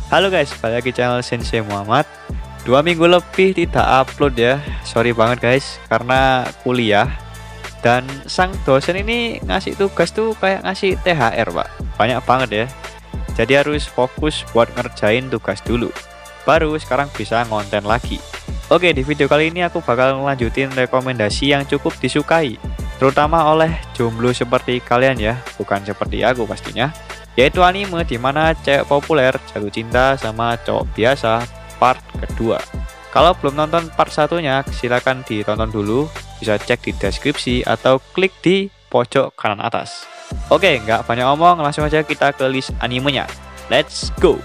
Halo guys, balik lagi channel Sensei Muhammad. 2 minggu lebih tidak upload ya. Sorry banget guys, karena kuliah. Dan sang dosen ini ngasih tugas tuh kayak ngasih THR pak. Banyak banget ya. Jadi harus fokus buat ngerjain tugas dulu. Baru sekarang bisa ngonten lagi. Oke, di video kali ini aku bakal ngelanjutin rekomendasi yang cukup disukai, terutama oleh jomblo seperti kalian ya, bukan seperti aku pastinya. Yaitu anime dimana cewek populer jatuh cinta sama cowok biasa part kedua. Kalau belum nonton part satunya, silahkan ditonton dulu. Bisa cek di deskripsi atau klik di pojok kanan atas. Oke, nggak banyak omong, langsung aja kita ke list animenya. Let's go!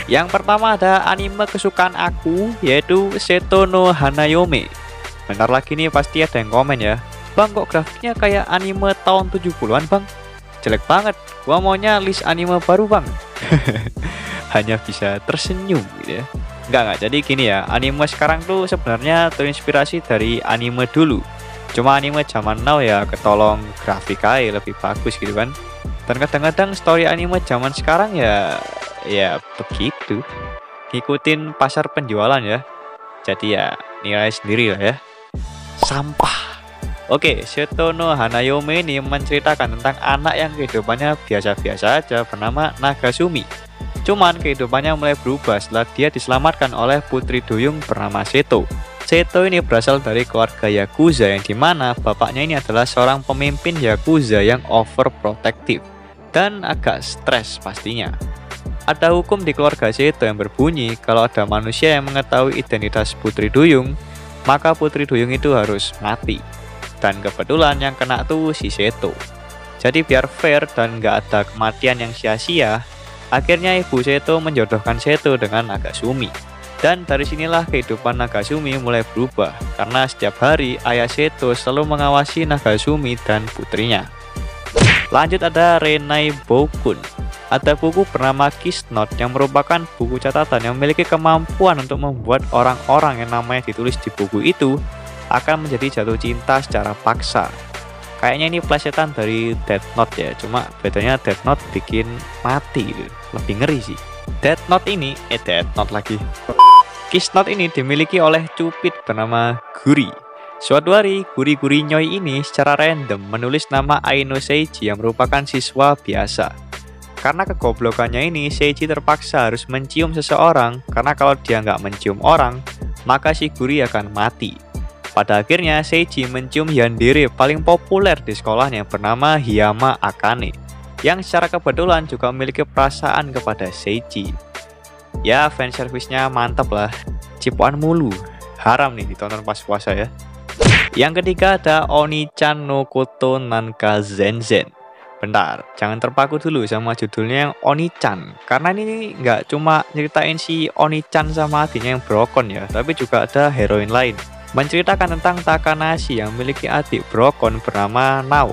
Yang pertama ada anime kesukaan aku, yaitu Seto no Hanayome. Bentar lagi nih pasti ada yang komen ya, "Bang, kok grafiknya kayak anime tahun 70-an bang? Jelek banget, gua maunya list anime baru bang." Hanya bisa tersenyum gitu ya. Enggak, jadi gini ya, anime sekarang tuh sebenarnya terinspirasi dari anime dulu. Cuma anime zaman now ya ketolong grafik aja lebih bagus gitu kan. Dan kadang-kadang story anime zaman sekarang ya begitu, ngikutin pasar penjualan ya. Jadi ya nilai sendiri lah ya. Sampah. Oke, Seto no Hanayome ini menceritakan tentang anak yang kehidupannya biasa-biasa aja bernama Nagasumi. Cuman kehidupannya mulai berubah setelah dia diselamatkan oleh putri duyung bernama Seto. Seto ini berasal dari keluarga Yakuza yang dimana bapaknya ini adalah seorang pemimpin Yakuza yang overprotective dan agak stres pastinya. Ada hukum di keluarga Seto yang berbunyi kalau ada manusia yang mengetahui identitas putri duyung, maka putri duyung itu harus mati. Dan kebetulan yang kena tuh si Seto. Jadi biar fair dan nggak ada kematian yang sia-sia, akhirnya ibu Seto menjodohkan Seto dengan Nagasumi. Dan dari sinilah kehidupan Nagasumi mulai berubah, karena setiap hari ayah Seto selalu mengawasi Nagasumi dan putrinya. Lanjut ada Renai Boukun. Ada buku bernama Kiss Note yang merupakan buku catatan yang memiliki kemampuan untuk membuat orang-orang yang namanya ditulis di buku itu akan menjadi jatuh cinta secara paksa. Kayaknya ini plesetan dari Death Note ya, cuma bedanya Death Note bikin mati gitu. Lebih ngeri sih. Death Note lagi. Kiss Note ini dimiliki oleh cupid bernama Guri. Suatu hari, Guri Nyoi ini secara random menulis nama Aino Seiji yang merupakan siswa biasa. Karena kegoblokannya ini, Seiji terpaksa harus mencium seseorang, karena kalau dia nggak mencium orang, maka si Guri akan mati. Pada akhirnya, Seiji mencium yandere paling populer di sekolahnya bernama Hiyama Akane, yang secara kebetulan juga memiliki perasaan kepada Seiji. Ya, fanservice-nya mantap lah. Cipokan mulu. Haram nih ditonton pas puasa ya. Yang ketiga ada Oni-chan no Koto Nanka Zenzen. Bentar, jangan terpaku dulu sama judulnya yang Oni-chan. Karena ini nggak cuma nyeritain si Oni-chan sama adiknya yang brokon ya, tapi juga ada heroin lain. Menceritakan tentang Takanashi yang memiliki adik brokon bernama Nao.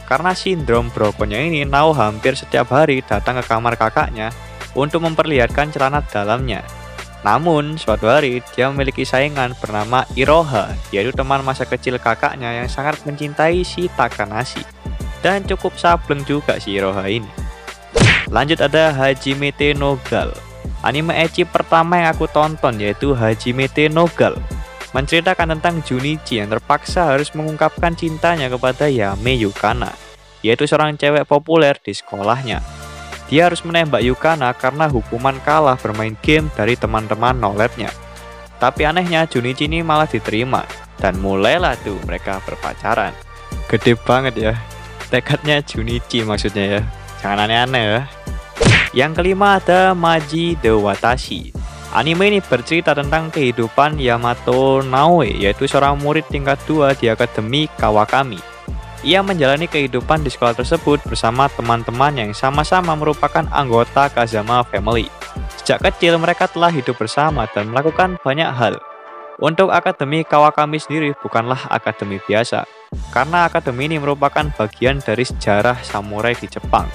Karena sindrom brokonnya ini, Nao hampir setiap hari datang ke kamar kakaknya untuk memperlihatkan celana dalamnya. Namun, suatu hari dia memiliki saingan bernama Iroha, yaitu teman masa kecil kakaknya yang sangat mencintai si Takanashi. Dan cukup sableng juga si Iroha ini. Lanjut ada Hajimete no Gal. Anime ecchi pertama yang aku tonton yaitu Hajimete no Gal. Menceritakan tentang Junichi yang terpaksa harus mengungkapkan cintanya kepada Yame Yukana, yaitu seorang cewek populer di sekolahnya. Dia harus menembak Yukana karena hukuman kalah bermain game dari teman-teman nolepnya. Tapi anehnya Junichi ini malah diterima, dan mulailah tuh mereka berpacaran. Gede banget ya, tekadnya Junichi maksudnya ya, jangan aneh-aneh ya. Yang kelima ada Maji the Watashi. Anime ini bercerita tentang kehidupan Yamato Naoe, yaitu seorang murid tingkat 2 di Akademi Kawakami. Ia menjalani kehidupan di sekolah tersebut bersama teman-teman yang sama-sama merupakan anggota Kazama Family. Sejak kecil mereka telah hidup bersama dan melakukan banyak hal. Untuk Akademi Kawakami sendiri bukanlah akademi biasa, karena akademi ini merupakan bagian dari sejarah samurai di Jepang.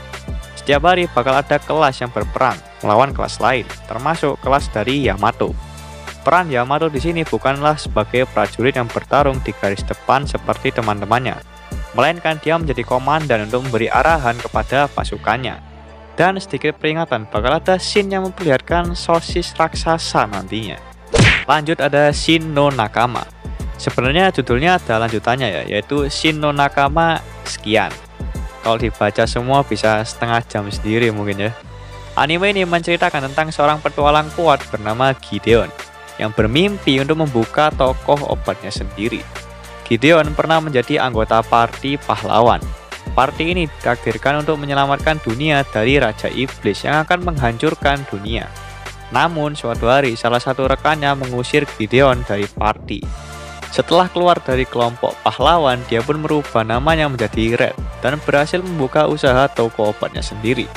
Setiap hari bakal ada kelas yang berperang melawan kelas lain, termasuk kelas dari Yamato. Peran Yamato di sini bukanlah sebagai prajurit yang bertarung di garis depan seperti teman-temannya, melainkan dia menjadi komandan untuk memberi arahan kepada pasukannya. Dan sedikit peringatan, bakal ada scene yang memperlihatkan sosis raksasa nantinya. Lanjut ada Shin no Nakama. Sebenarnya judulnya ada lanjutannya ya, yaitu Shin no Nakama sekian. Kalau dibaca semua bisa setengah jam sendiri mungkin ya. Anime ini menceritakan tentang seorang petualang kuat bernama Gideon yang bermimpi untuk membuka tokoh obatnya sendiri. Gideon pernah menjadi anggota parti pahlawan. Parti ini ditakdirkan untuk menyelamatkan dunia dari Raja Iblis yang akan menghancurkan dunia. Namun suatu hari salah satu rekannya mengusir Gideon dari parti. Setelah keluar dari kelompok pahlawan, dia pun merubah namanya menjadi Red dan berhasil membuka usaha toko obatnya sendiri.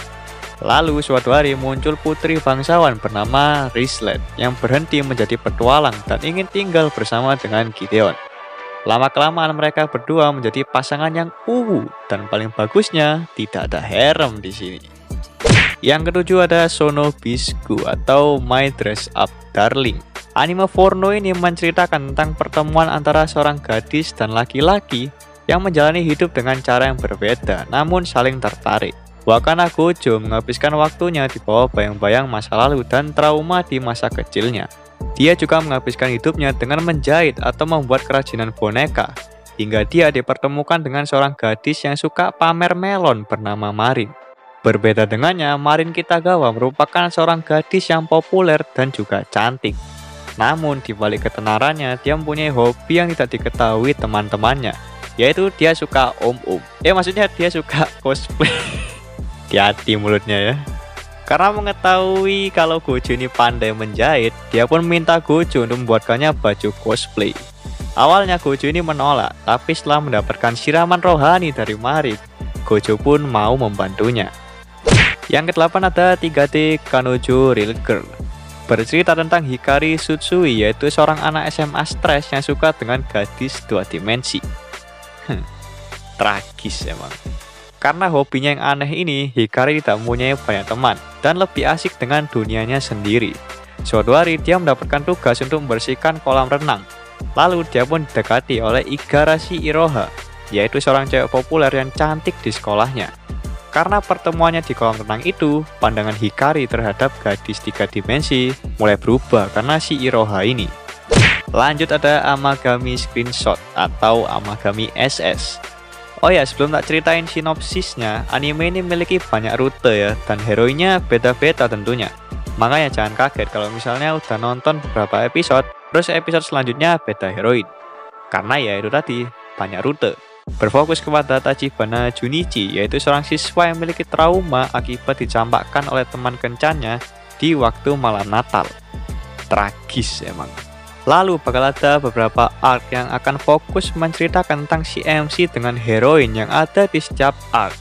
Lalu suatu hari muncul putri bangsawan bernama Rislet yang berhenti menjadi petualang dan ingin tinggal bersama dengan Gideon. Lama-kelamaan mereka berdua menjadi pasangan yang dan paling bagusnya tidak ada harem di sini. Yang ketujuh ada Sono Bisku atau My Dress Up Darling. Anime porno ini menceritakan tentang pertemuan antara seorang gadis dan laki-laki yang menjalani hidup dengan cara yang berbeda namun saling tertarik. Wakana Gojo menghabiskan waktunya di bawah bayang-bayang masa lalu dan trauma di masa kecilnya. Dia juga menghabiskan hidupnya dengan menjahit atau membuat kerajinan boneka, hingga dia dipertemukan dengan seorang gadis yang suka pamer melon bernama Marin. Berbeda dengannya, Marin Kitagawa merupakan seorang gadis yang populer dan juga cantik. Namun di balik ketenarannya, dia mempunyai hobi yang tidak diketahui teman-temannya, yaitu dia suka maksudnya dia suka cosplay. Hati-hati mulutnya ya. Karena mengetahui kalau Gojo ini pandai menjahit, dia pun minta Gojo untuk membuatkannya baju cosplay. Awalnya Gojo ini menolak, tapi setelah mendapatkan siraman rohani dari Marin, Gojo pun mau membantunya. Yang ke-8 ada 3D Kanojo Real Girl. Bercerita tentang Hikari Tsutsui, yaitu seorang anak SMA stres yang suka dengan gadis 2 dimensi. Tragis emang. Karena hobinya yang aneh ini, Hikari tidak mempunyai banyak teman dan lebih asik dengan dunianya sendiri. Suatu hari dia mendapatkan tugas untuk membersihkan kolam renang. Lalu dia pun didekati oleh Igarashi Iroha, yaitu seorang cewek populer yang cantik di sekolahnya. Karena pertemuannya di kolam renang itu, pandangan Hikari terhadap gadis 3 dimensi mulai berubah karena si Iroha ini. Lanjut ada Amagami Screenshot atau Amagami SS. Oh ya, sebelum tak ceritain sinopsisnya, anime ini memiliki banyak rute ya, dan heroinnya beda-beda tentunya. Makanya jangan kaget kalau misalnya udah nonton beberapa episode, terus episode selanjutnya beda heroin. Karena ya itu tadi, banyak rute. Berfokus kepada Tachibana Junichi, yaitu seorang siswa yang memiliki trauma akibat dicampakkan oleh teman kencannya di waktu malam Natal. Tragis emang. Lalu bakal ada beberapa arc yang akan fokus menceritakan tentang si MC dengan heroin yang ada di setiap arc.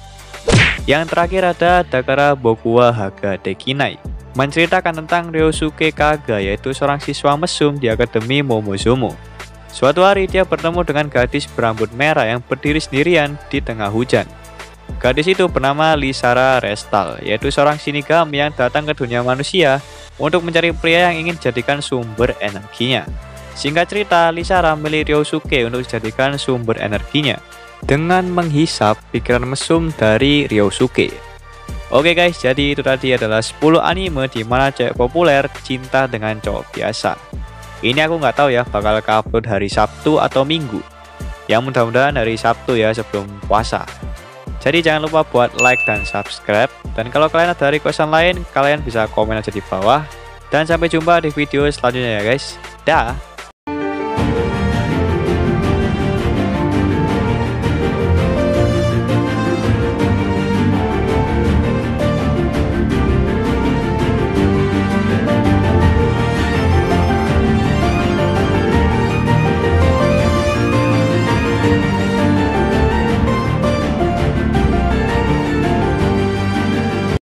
Yang terakhir ada Dakara Bokuwa Haga Dekinai, menceritakan tentang Ryosuke Kaga, yaitu seorang siswa mesum di Akademi Momozomo. Suatu hari dia bertemu dengan gadis berambut merah yang berdiri sendirian di tengah hujan. Gadis itu bernama Lisara Restal, yaitu seorang shinigami yang datang ke dunia manusia untuk mencari pria yang ingin dijadikan sumber energinya. Singkat cerita, Lisara memilih Ryosuke untuk dijadikan sumber energinya dengan menghisap pikiran mesum dari Ryosuke. Oke guys, jadi itu tadi adalah 10 anime di mana cewek populer cinta dengan cowok biasa. Ini aku nggak tahu ya bakal upload hari Sabtu atau Minggu. Ya mudah-mudahan hari Sabtu ya sebelum puasa. Jadi jangan lupa buat like dan subscribe. Dan kalau kalian ada requestan lain, kalian bisa komen aja di bawah. Dan sampai jumpa di video selanjutnya ya guys. Dah.